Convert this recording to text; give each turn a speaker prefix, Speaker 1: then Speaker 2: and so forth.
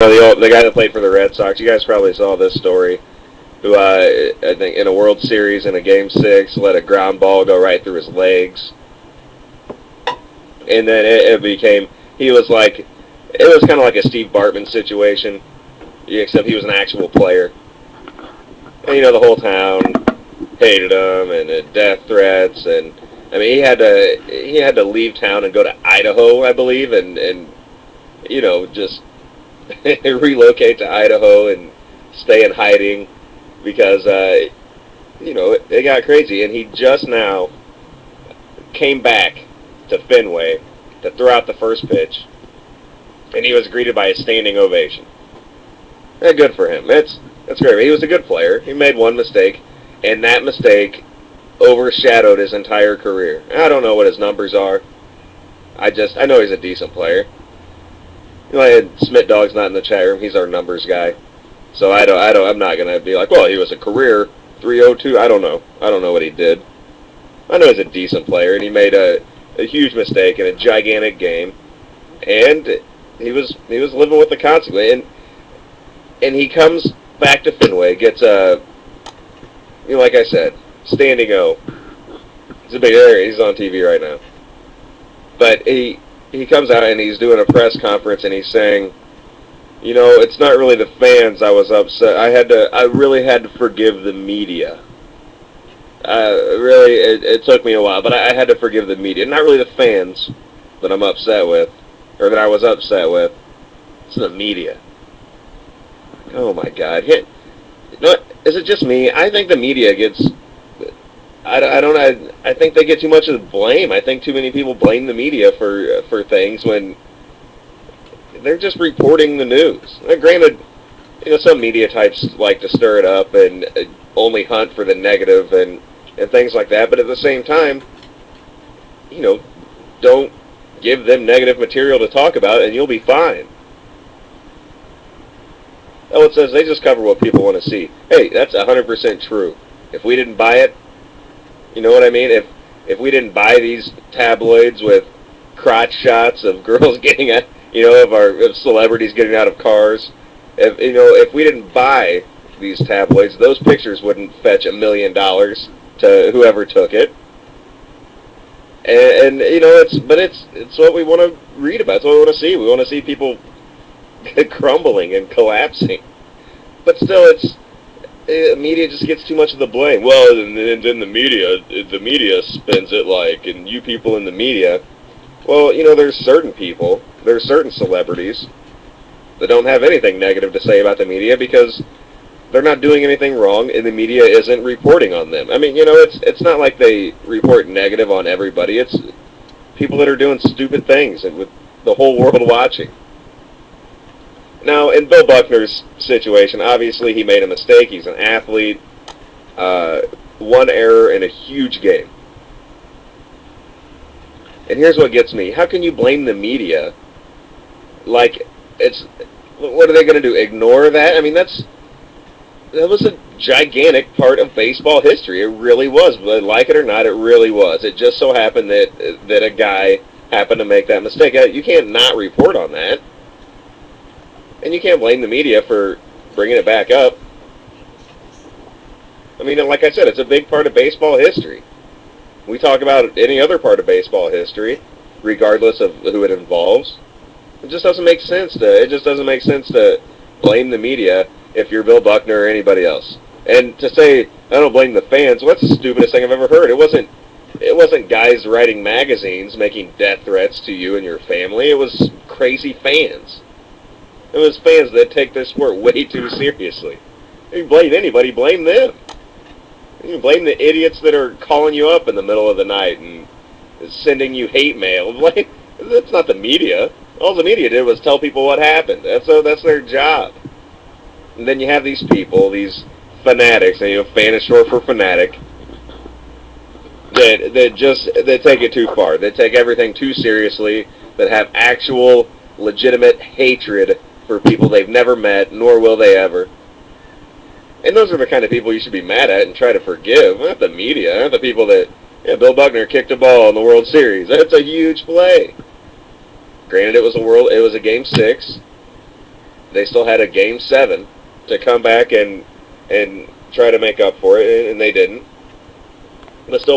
Speaker 1: The guy that played for the Red Sox. You guys probably saw this story. Who I think in a World Series in a Game 6 let a ground ball go right through his legs, and then it became he was like it was kind of like a Steve Bartman situation, except he was an actual player. And the whole town hated him and death threats, and I mean he had to leave town and go to Idaho, I believe, and just relocate to Idaho and stay in hiding because it got crazy, and he just now came back to Fenway to throw out the first pitch, and he was greeted by a standing ovation. Good for him. That's great. He was a good player. He made one mistake, and that mistake overshadowed his entire career. I don't know what his numbers are. I know he's a decent player. Smith Dog's not in the chat room. He's our numbers guy. So I'm not gonna be like, well, he was a career 302. I don't know what he did. I know he's a decent player, and he made a huge mistake in a gigantic game, and he was living with the consequence. And he comes back to Fenway, gets like I said, standing O. He's a big area. He's on TV right now, but he comes out and he's doing a press conference and he's saying, it's not really the fans I was upset. I really had to forgive the media. Really, it took me a while, but I had to forgive the media. Not really the fans that I'm upset with, or that I was upset with. It's the media. Oh my God! Is it just me? I think the media gets. I think they get too much of the blame. I think too many people blame the media for things when they're just reporting the news. Now, granted, some media types like to stir it up and only hunt for the negative and things like that. But at the same time, don't give them negative material to talk about, and you'll be fine. Oh, it says they just cover what people want to see. Hey, that's 100% true. If we didn't buy it, you know what I mean? If we didn't buy these tabloids with crotch shots of girls getting out, of celebrities getting out of cars, if we didn't buy these tabloids, those pictures wouldn't fetch $1 million to whoever took it. And it's what we want to read about. It's what we want to see. We want to see people crumbling and collapsing. But still, media just gets too much of the blame. Well, and then the media spins it like, and you people in the media. Well, there's certain people, there's certain celebrities that don't have anything negative to say about the media because they're not doing anything wrong, and the media isn't reporting on them. I mean, it's not like they report negative on everybody. It's people that are doing stupid things and with the whole world watching. Now, in Bill Buckner's situation, obviously he made a mistake. He's an athlete. One error in a huge game. And here's what gets me. How can you blame the media? Like, what are they going to do? Ignore that? I mean, that was a gigantic part of baseball history. It really was. But like it or not, it really was. It just so happened that a guy happened to make that mistake. You can't not report on that. And you can't blame the media for bringing it back up. I mean, like I said, it's a big part of baseball history. We talk about any other part of baseball history, regardless of who it involves. It just doesn't make sense to blame the media if you're Bill Buckner or anybody else. And to say I don't blame the fans, well, that's the stupidest thing I've ever heard. It wasn't guys writing magazines making death threats to you and your family. It was crazy fans. It was fans that take their sport way too seriously. You blame anybody, blame them. You blame the idiots that are calling you up in the middle of the night and sending you hate mail. That's not the media. All the media did was tell people what happened. That's their job. And then you have these people, these fanatics, and fan is short for fanatic, that take it too far. They take everything too seriously, that have actual legitimate hatred for people they've never met, nor will they ever. And those are the kind of people you should be mad at and try to forgive. Not the media, not the people that, Bill Buckner kicked a ball in the World Series. That's a huge play. Granted, it was a Game 6. they still had a Game 7 to come back and try to make up for it, and they didn't. But still,